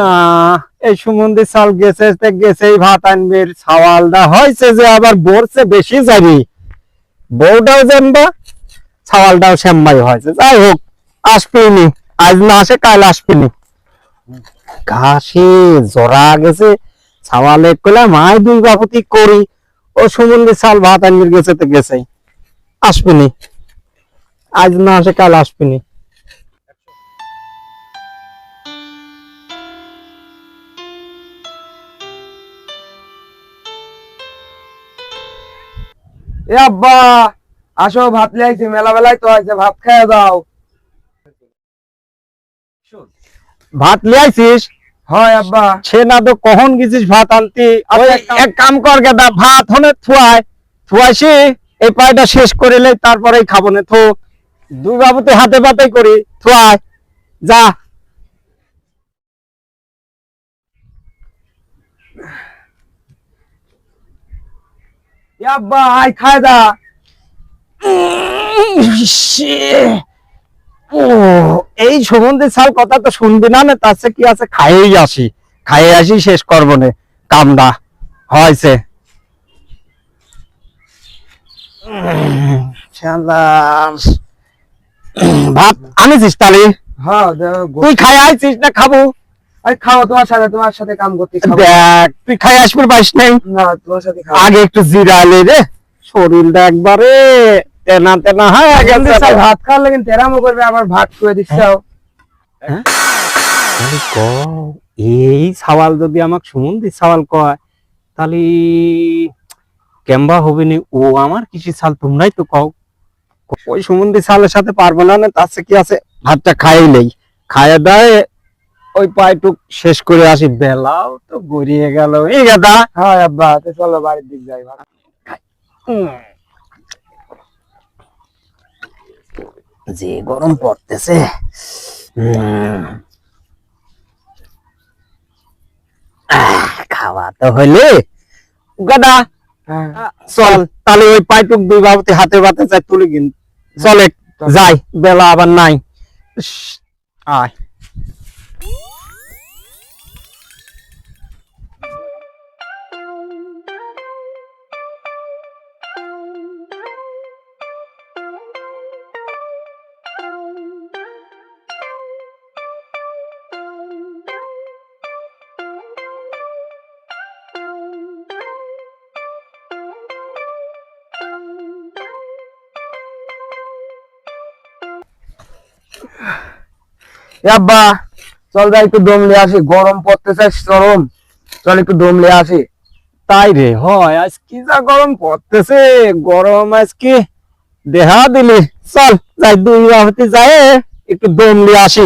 না এই সুমন্দির চাল গেছেই ভাত আনবে ছাওয়ালটা হয়েছে যে আবার বলছে বেশি যাবি বউটাও জানবা ছাওয়ালটাও শ্যাম্বাই হয়েছে যাই হোক আসবিনি আজ না আসে কাল আসবিনি ঘাসে জরা গেছে ছাওয়ালে কইলাম আয় দুই বাপতি করি ও সুমন্দির চাল ভাত আনবে গেছে তো গেছেই আসবিনি আজ না আসে কাল আসবিনি এ আব্বা আসো ভাত লিয়াইছি মেলা বেলায় তো আছে ভাত খেয়ে দাও ভাত লিয়াইছিস হয় আব্বা সে না তো কখন গেছিস ভাত আনতি এক কাম কর গেদা ভাত হনে থুয়াইছি এই পায়টা শেষ করে লে তারপরেই খাবো না থো দুই বাবুতে হাতে পাতে করি থুয়াই যা এ আব্বা আয় খায় দা ও এই সুগন্ধি ছাল কথা তো শুনবি না না তার কি আছে খাইয়ে আসি শেষ করবো না কামটা হয়েছে ভাত আনিছিস তালি হ্যাঁ তুই খাই আইছিস না খাবো খাও তোমার সাথে কাম করতে দেখ তুই খাই আসবি পাইস নাই না তোমার সাথে আগে একটু জিরালে রে শরীরটা একবারে তেনা তেনা হয়ে গেছে ভাত খাওয়ার লাগেন তেরামো করবে আবার ভাত করে দিচ্ছাও এই সওয়াল যদি আমাকে সুমন্দি সওয়াল কয় তাহলে কেমবা হবে নি ও আমার কিছু সাল তোমরাই তো কও ওই সুমন্দি সালের সাথে পারবো না তার কি আছে ভাতটা খাইলেই খাইয়ে দেয় ওই পায়টুক শেষ করে আসি বেলাও তো গড়িয়ে গেল এই গাদা হ্যাঁ আব্বা চলো বাড়ির দিক যাই ভাত যে গরম পড়তেছে খাওয়া তো হইলে গাদা চল তাহলে ওই পাইটুক দুই বাবুতে হাতে বাতে যাই তুলে কিন চলে যাই বেলা আবার নাই আয় আব্বা চল যাই একটু দম লিয়ে আসি গরম পড়তেছে চরম চল একটু দম লিয়ে আসি তাই রে হয় আজ কি যা গরম পড়তেছে গরম আজকে দেহা দিলি চল যাই দুই বাবুতে যায় একটু দম লিয়ে আসি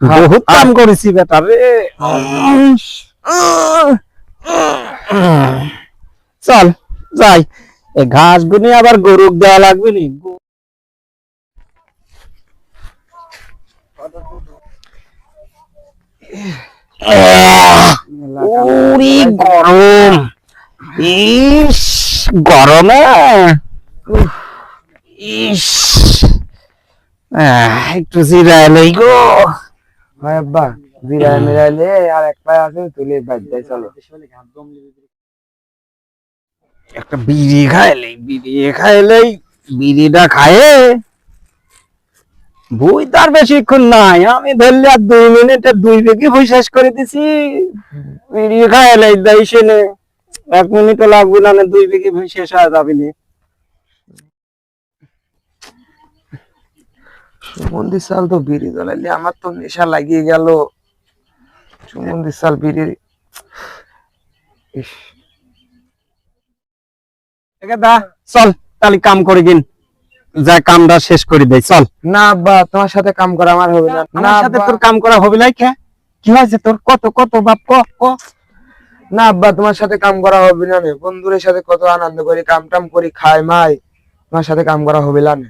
বহুত কাম করেছি বেটা রে চল যাই এই ঘাস গুনি আবার গরুক দেওয়া লাগবে নি ওরে গরম ইস গরমে ইস একটু জিরাইলেই গো হয় আব্বা জিরায় মিরাইলে আর এক পায়ে আছে তুলে বাদ যাই চলো একটা বিড়ি খাইলেই বিড়িটা খায়ে বই তার বেশিক্ষণ নাই আমি ধরলে আর 2 মিনিটে 2 বেগে বই শেষ করে দিছি বিড়ি খাইলেই দাইছে না 1 মিনিটও লাগবে না 2 বেগে বই শেষ হয়ে যাবে না সুমন্দির সাল তো বিড়ি জ্বলাইলে আমার তো নেশা লাগিয়ে গেল সুমন্দির সাল বিড়ি দা চল তাহলে কাম করে গিন যা কামটা শেষ করে দেই, চল। না আব্বা, তোমার সাথে কাম করা আমার হবে না। না আমার সাথে আব্বা, তোর কাম করা হবে নাই কে? কি হয়েছে তোর? কত কত বাপ, ক ক। না আব্বা, তোমার সাথে কাম করা হবে না নে। বন্ধুদের সাথে কত আনন্দ করি, কাম টাম করি, খাই মাই, তোমার সাথে কাম করা হবে না নে।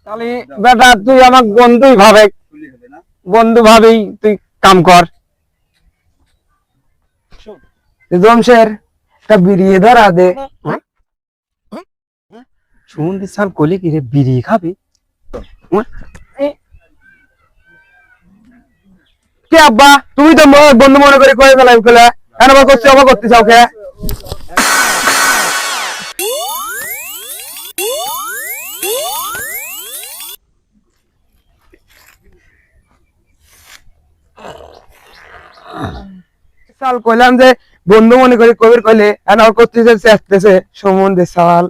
তাহলে বেটা তুই আমার বন্ধুই ভাবে, বন্ধু ভাবেই তুই কাম কর। জমশের একটা বিড়িয়ে ধরা দে। সুমন্দি সাল কলি কি রে, বিড়ি খাবি? কি আব্বা, তুমি তো বন্ধু মনে করে কয়ে ফেলাই ফেলে আবার করছি, আবার করতে চাও কে? সাল কইলাম যে বন্ধু মনে করে কবির কইলে আর করতে আসতেছে সম্বন্ধে সওয়াল।